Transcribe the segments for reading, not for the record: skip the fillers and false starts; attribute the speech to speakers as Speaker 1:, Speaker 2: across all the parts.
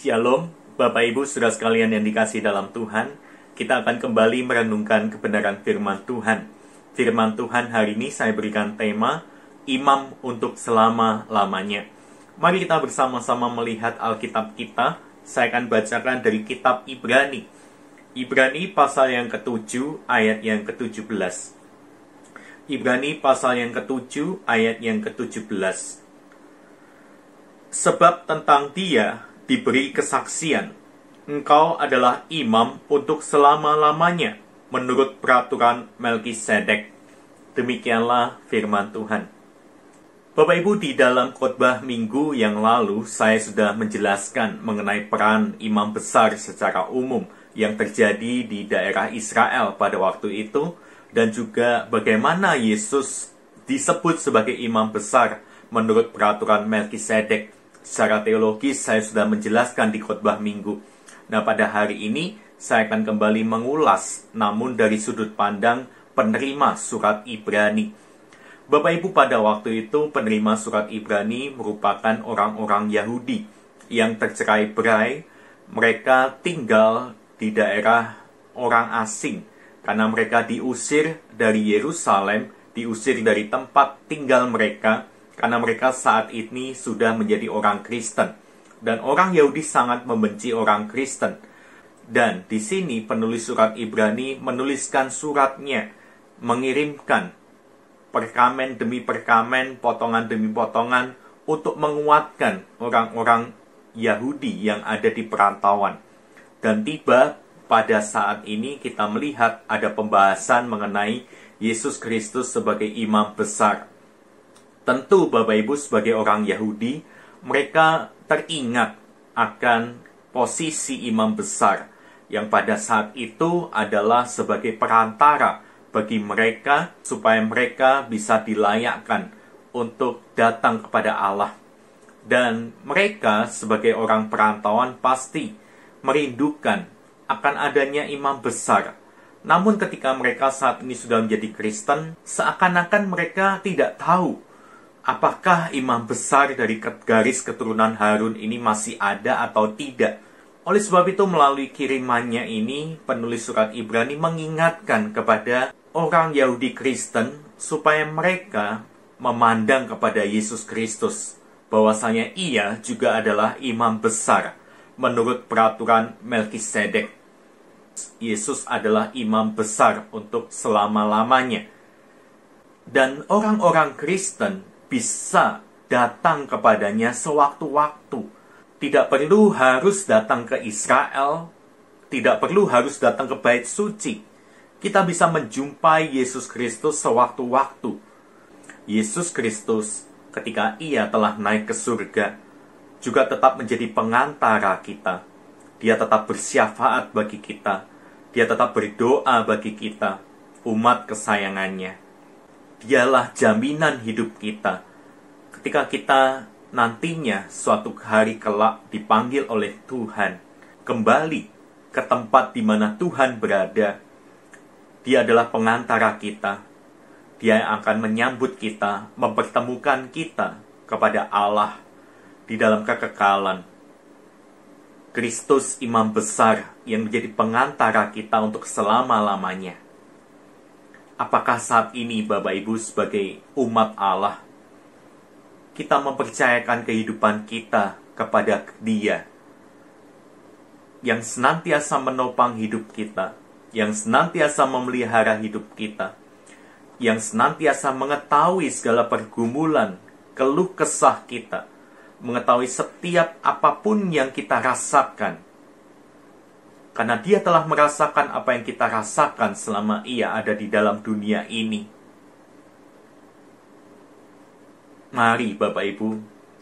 Speaker 1: Shalom, Bapak Ibu Saudara sekalian yang dikasihi dalam Tuhan. Kita akan kembali merenungkan kebenaran firman Tuhan. Firman Tuhan hari ini saya berikan tema Imam untuk selama-lamanya. Mari kita bersama-sama melihat Alkitab kita. Saya akan bacakan dari kitab Ibrani. Ibrani pasal yang ke-7 ayat yang ke-17. Ibrani pasal yang ke-7 ayat yang ke-17. Sebab tentang dia diberi kesaksian, engkau adalah imam untuk selama-lamanya, menurut peraturan Melkisedek. Demikianlah firman Tuhan. Bapak Ibu, di dalam khotbah minggu yang lalu, saya sudah menjelaskan mengenai peran imam besar secara umum yang terjadi di daerah Israel pada waktu itu, dan juga bagaimana Yesus disebut sebagai imam besar menurut peraturan Melkisedek. Secara teologis saya sudah menjelaskan di khotbah minggu. Nah, pada hari ini saya akan kembali mengulas, namun dari sudut pandang penerima surat Ibrani. Bapak Ibu, pada waktu itu penerima surat Ibrani merupakan orang-orang Yahudi yang tercerai-berai. Mereka tinggal di daerah orang asing karena mereka diusir dari Yerusalem, diusir dari tempat tinggal mereka, karena mereka saat ini sudah menjadi orang Kristen. Dan orang Yahudi sangat membenci orang Kristen. Dan di sini penulis surat Ibrani menuliskan suratnya, mengirimkan perkamen demi perkamen, potongan demi potongan, untuk menguatkan orang-orang Yahudi yang ada di perantauan. Dan tiba pada saat ini kita melihat ada pembahasan mengenai Yesus Kristus sebagai imam besar. Tentu Bapak Ibu sebagai orang Yahudi, mereka teringat akan posisi imam besar yang pada saat itu adalah sebagai perantara bagi mereka supaya mereka bisa dilayakkan untuk datang kepada Allah. Dan mereka sebagai orang perantauan pasti merindukan akan adanya imam besar. Namun ketika mereka saat ini sudah menjadi Kristen, seakan-akan mereka tidak tahu apakah imam besar dari garis keturunan Harun ini masih ada atau tidak. Oleh sebab itu, melalui kirimannya ini, penulis surat Ibrani mengingatkan kepada orang Yahudi Kristen supaya mereka memandang kepada Yesus Kristus, bahwasanya ia juga adalah imam besar menurut peraturan Melkisedek. Yesus adalah imam besar untuk selama-lamanya. Dan orang-orang Kristen bisa datang kepadanya sewaktu-waktu. Tidak perlu harus datang ke Israel, tidak perlu harus datang ke bait suci. Kita bisa menjumpai Yesus Kristus sewaktu-waktu. Yesus Kristus ketika ia telah naik ke surga juga tetap menjadi pengantara kita. Dia tetap bersyafaat bagi kita. Dia tetap berdoa bagi kita, umat kesayangannya. Dialah jaminan hidup kita. Ketika kita nantinya suatu hari kelak dipanggil oleh Tuhan, kembali ke tempat di mana Tuhan berada, Dia adalah pengantara kita. Dia yang akan menyambut kita, mempertemukan kita kepada Allah di dalam kekekalan. Kristus imam besar yang menjadi pengantara kita untuk selama-lamanya. Apakah saat ini Bapak Ibu sebagai umat Allah, kita mempercayakan kehidupan kita kepada Dia yang senantiasa menopang hidup kita, yang senantiasa memelihara hidup kita, yang senantiasa mengetahui segala pergumulan, keluh kesah kita, mengetahui setiap apapun yang kita rasakan, karena Dia telah merasakan apa yang kita rasakan selama Ia ada di dalam dunia ini. Mari Bapak Ibu,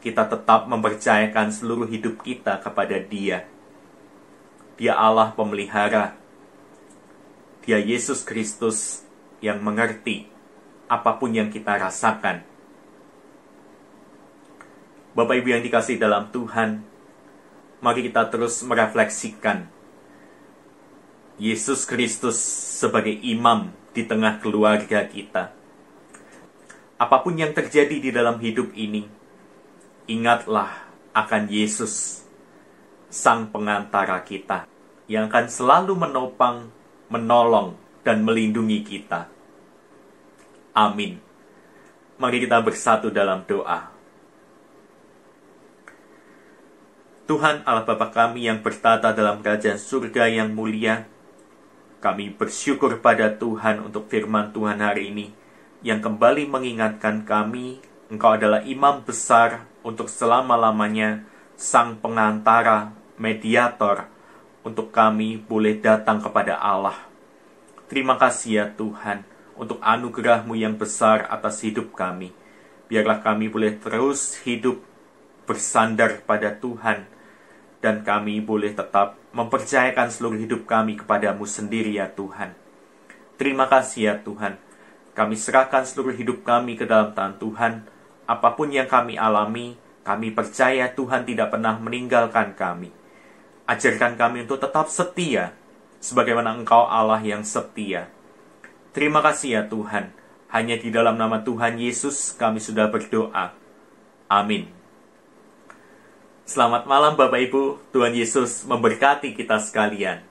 Speaker 1: kita tetap mempercayakan seluruh hidup kita kepada Dia. Dia Allah pemelihara. Dia Yesus Kristus yang mengerti apapun yang kita rasakan. Bapak Ibu yang dikasihi dalam Tuhan, mari kita terus merefleksikan Yesus Kristus sebagai imam di tengah keluarga kita. Apapun yang terjadi di dalam hidup ini, ingatlah akan Yesus Sang Pengantara kita, yang akan selalu menopang, menolong, dan melindungi kita. Amin. Mari kita bersatu dalam doa. Tuhan Allah Bapa kami yang bertata dalam kerajaan surga yang mulia, kami bersyukur pada Tuhan untuk firman Tuhan hari ini, yang kembali mengingatkan kami, Engkau adalah imam besar untuk selama-lamanya, Sang Pengantara, mediator, untuk kami boleh datang kepada Allah. Terima kasih ya Tuhan, untuk anugerah-Mu yang besar atas hidup kami. Biarlah kami boleh terus hidup bersandar pada Tuhan, dan kami boleh tetap mempercayakan seluruh hidup kami kepadamu sendiri ya Tuhan. Terima kasih ya Tuhan. Kami serahkan seluruh hidup kami ke dalam tangan Tuhan. Apapun yang kami alami, kami percaya Tuhan tidak pernah meninggalkan kami. Ajarkan kami untuk tetap setia, sebagaimana Engkau Allah yang setia. Terima kasih ya Tuhan. Hanya di dalam nama Tuhan Yesus kami sudah berdoa. Amin. Selamat malam Bapak Ibu, Tuhan Yesus memberkati kita sekalian.